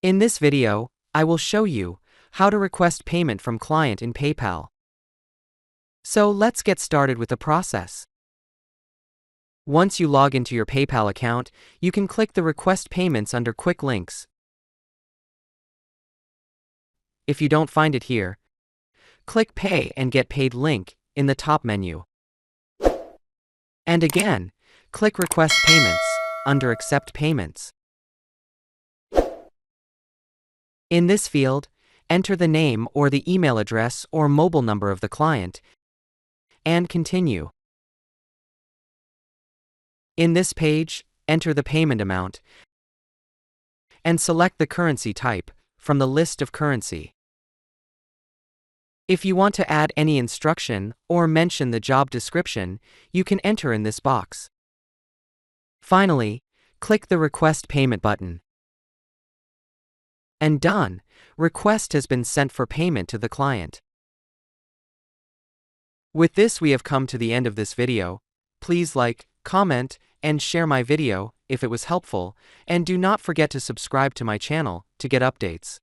In this video, I will show you how to request payment from client in PayPal. So let's get started with the process. Once you log into your PayPal account, you can click the Request Payments under Quick Links. If you don't find it here, click Pay and Get Paid link in the top menu. And again, click Request Payments under Accept Payments. In this field, enter the name or the email address or mobile number of the client and continue. In this page, enter the payment amount and select the currency type from the list of currency. If you want to add any instruction or mention the job description, you can enter in this box. Finally, click the Request Payment button. And done, request has been sent for payment to the client. With this, we have come to the end of this video. Please like, comment, and share my video if it was helpful, and do not forget to subscribe to my channel to get updates.